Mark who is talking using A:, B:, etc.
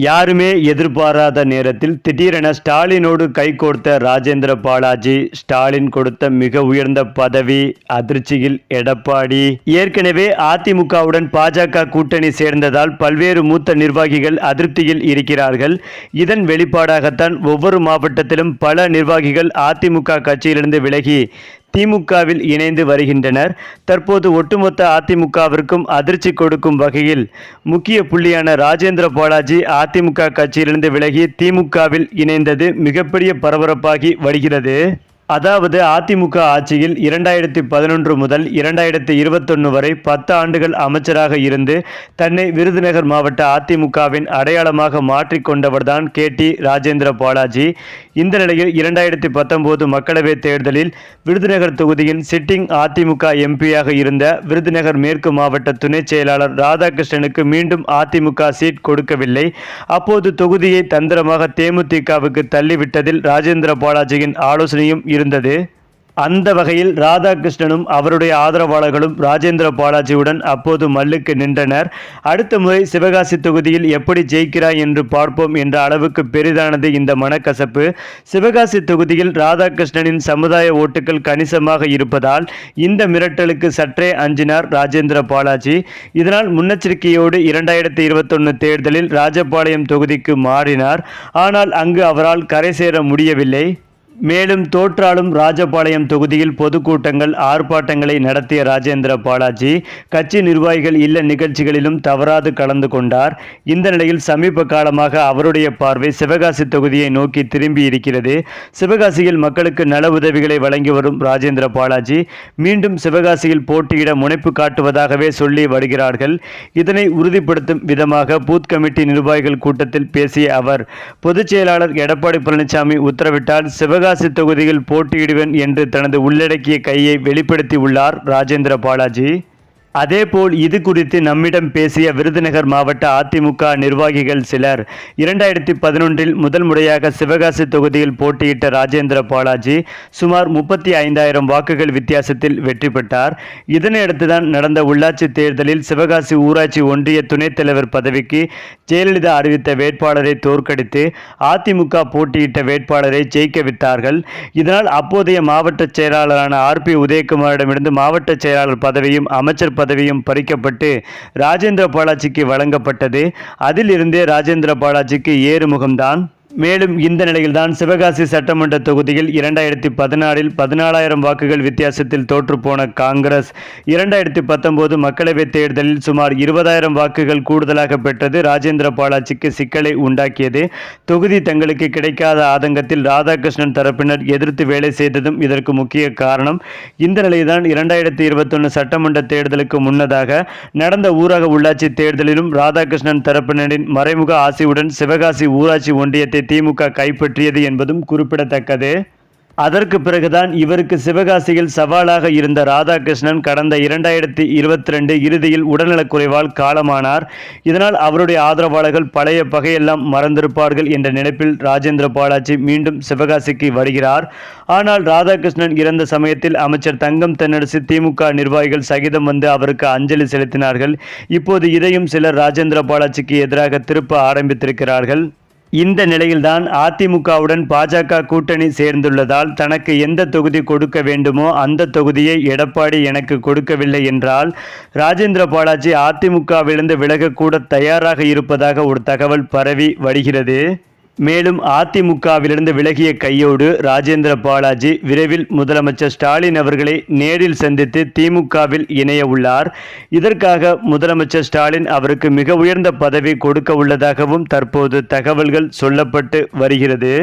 A: யாருமே எதிர்பாராத நேரத்தில் திடீரென ஸ்டாலினோடு கைகோர்த்த ராஜேந்திர பாலாஜி. ஸ்டாலின் கொடுத்த மிக உயர்ந்த பதவி அதிர்ச்சியில் எடப்பாடி. ஏற்கனவே அதிமுகவுடன் பாஜக கூட்டணி சேர்ந்ததால் பல்வேறு மூத்த நிர்வாகிகள் அதிருப்தியில் இருக்கிறார்கள். இதன் வெளிப்பாடாகத்தான் ஒவ்வொரு மாவட்டத்திலும் பல நிர்வாகிகள் அதிமுக கட்சியிலிருந்து விலகி திமுகவில் இணைந்து வருகின்றனர். தற்போது ஒட்டுமொத்த அதிமுகவிற்கும் அதிர்ச்சி கொடுக்கும் வகையில் முக்கிய புள்ளியான ராஜேந்திர பாலாஜி அதிமுக கட்சியிலிருந்து விலகி திமுகவில் இணைந்தது மிகப்பெரிய பரபரப்பாகி வருகிறது. அதாவது அதிமுக ஆட்சியில் 2011 முதல் 2021 வரை 10 ஆண்டுகள் அமைச்சராக இருந்து தன்னை விருதுநகர் மாவட்ட அதிமுகவின் அடையாளமாக மாற்றிக்கொண்டவர்தான் KT ராஜேந்திர பாலாஜி. இந்த நிலையில் 2019 மக்களவைத் தேர்தலில் விருதுநகர் தொகுதியின் சிட்டிங் அதிமுக எம்பியாக இருந்த விருதுநகர் மேற்கு மாவட்ட துணை செயலாளர் ராதாகிருஷ்ணனுக்கு மீண்டும் அதிமுக சீட் கொடுக்கவில்லை. அப்போது தொகுதியை தந்திரமாக தேமுதிகவுக்கு தள்ளிவிட்டதில் ராஜேந்திர பாலாஜியின் ஆலோசனையும் இருந்தது. அந்த வகையில் ராதாகிருஷ்ணனும் அவருடைய ஆதரவாளர்களும் ராஜேந்திர பாலாஜியுடன் அப்போது மல்லுக்கு நின்றனர். அடுத்த முறை சிவகாசி தொகுதியில் எப்படி ஜெயிக்கிறாய் என்று பார்ப்போம் என்ற அளவுக்கு பெரிதானது இந்த மனக்கசப்பு. சிவகாசி தொகுதியில் ராதாகிருஷ்ணனின் சமுதாய ஓட்டுகள் கணிசமாக இருப்பதால் இந்த மிரட்டலுக்கு சற்றே அஞ்சினார் ராஜேந்திர பாலாஜி. இதனால் முன்னெச்சரிக்கையோடு 2021 தேர்தலில் ராஜபாளையம் தொகுதிக்கு மாறினார். ஆனால் அங்கு அவரால் கரை சேர முடியவில்லை. மேலும் தோற்றாலும் ராஜபாளையம் தொகுதியில் பொதுக்கூட்டங்கள் ஆர்ப்பாட்டங்களை நடத்திய ராஜேந்திர பாலாஜி கட்சி நிர்வாகிகள் இல்ல நிகழ்ச்சிகளிலும் தவறாது கலந்து கொண்டார். இந்த நிலையில் சமீப காலமாக அவருடைய பார்வை சிவகாசி தொகுதியை நோக்கி திரும்பி இருக்கிறது. சிவகாசியில் மக்களுக்கு நல உதவிகளை வழங்கி வரும் ராஜேந்திர பாலாஜி மீண்டும் சிவகாசியில் போட்டியிட முனைப்பு காட்டுவதாகவே சொல்லி வருகிறார்கள். இதனை உறுதிப்படுத்தும் விதமாக பூத் கமிட்டி நிர்வாகிகள் கூட்டத்தில் பேசிய அவர், பொதுச் செயலாளர் எடப்பாடி பழனிசாமி உத்தரவிட்டால் சிவகாசி தொகுதியில் போட்டியிடுவேன் என்று தனது உள்ளடக்கிய கையை வெளிப்படுத்தி உள்ளார் ராஜேந்திர பாலாஜி. அதேபோல் இது குறித்து நம்மிடம் பேசிய விருதுநகர் மாவட்ட அதிமுக நிர்வாகிகள் சிலர், 2011 முதல் முறையாக சிவகாசி தொகுதியில் போட்டியிட்ட ராஜேந்திர பாலாஜி சுமார் 35,000 வாக்குகள் வித்தியாசத்தில் வெற்றி பெற்றார். இதனையடுத்துதான் நடந்த உள்ளாட்சி தேர்தலில் சிவகாசி ஊராட்சி ஒன்றிய துணைத் தலைவர் பதவிக்கு ஜெயலலிதா அறிவித்த வேட்பாளரை தோற்கடித்து அதிமுக போட்டியிட்ட வேட்பாளரை ஜெயிக்க விட்டார்கள். இதனால் அப்போதைய மாவட்ட செயலாளரான RP உதயகுமாரிடமிருந்து மாவட்ட செயலாளர் பதவியும் அமைச்சர் பதவியும் பறிக்கப்பட்டு ராஜேந்திர பாலாஜிக்கு வழங்கப்பட்டது. அதிலிருந்தே ராஜேந்திர பாலாஜிக்கு ஏறுமுகம்தான். மேலும் இந்த நிலையில்தான் சிவகாசி சட்டமன்ற தொகுதியில் 2014 14,000 வாக்குகள் வித்தியாசத்தில் தோற்றுப்போன காங்கிரஸ் 2019 மக்களவைத் தேர்தலில் சுமார் 20,000 வாக்குகள் கூடுதலாக பெற்றது ராஜேந்திர பாலாஜிக்கு சிக்கலை உண்டாக்கியது. தொகுதி தங்களுக்கு கிடைக்காத ஆதங்கத்தில் ராதாகிருஷ்ணன் தரப்பினர் எதிர்த்து வேலை செய்ததும் இதற்கு முக்கிய காரணம். இந்த நிலையில்தான் 2021 சட்டமன்ற தேர்தலுக்கு முன்னதாக நடந்த ஊரக உள்ளாட்சி தேர்தலிலும் ராதாகிருஷ்ணன் தரப்பினரின் மறைமுக ஆசையுடன் சிவகாசி ஊராட்சி ஒன்றியத்தை திமுக கைப்பற்றியது என்பதும் குறிப்பிடத்தக்கது. அதற்கு பிறகுதான் இவருக்கு சிவகாசியில் சவாலாக இருந்த ராதாகிருஷ்ணன் கடந்த 2022 இறுதியில் உடல்நலக்குறைவால் காலமானார். இதனால் அவருடைய ஆதரவாளர்கள் பழைய பகையெல்லாம் மறந்திருப்பார்கள் என்ற நினைப்பில் ராஜேந்திர பாலாஜி மீண்டும் சிவகாசிக்கு வருகிறார். ஆனால் ராதாகிருஷ்ணன் இறந்த சமயத்தில் அமைச்சர் தங்கம் தென்னரசு திமுக நிர்வாகிகள் சகிதம் வந்து அவருக்கு அஞ்சலி செலுத்தினார்கள். இப்போது இதையும் சிலர் ராஜேந்திர பாலாஜிக்கு எதிராக திருப்ப ஆரம்பித்திருக்கிறார்கள். இந்த நிலையில்தான் அதிமுகவுடன் பாஜக கூட்டணி சேர்ந்துள்ளதால் தனக்கு எந்த தொகுதி கொடுக்க வேண்டுமோ அந்த தொகுதியை எடப்பாடி எனக்கு கொடுக்கவில்லை என்றால் ராஜேந்திர பாலாஜி அதிமுகவிலிருந்து விலகக்கூட தயாராக இருப்பதாக ஒரு தகவல் பரவி வருகிறது. மேலும் அதிமுகவிலிருந்து விலகிய கையோடு ராஜேந்திர பாலாஜி விரைவில் முதலமைச்சர் ஸ்டாலின் அவர்களை நேரில் சந்தித்து திமுகவில் இணைய உள்ளார். இதற்காக முதலமைச்சர் ஸ்டாலின் அவருக்கு மிக உயர்ந்த பதவி கொடுக்க உள்ளதாகவும் தற்போது தகவல்கள் சொல்லப்பட்டு வருகிறது.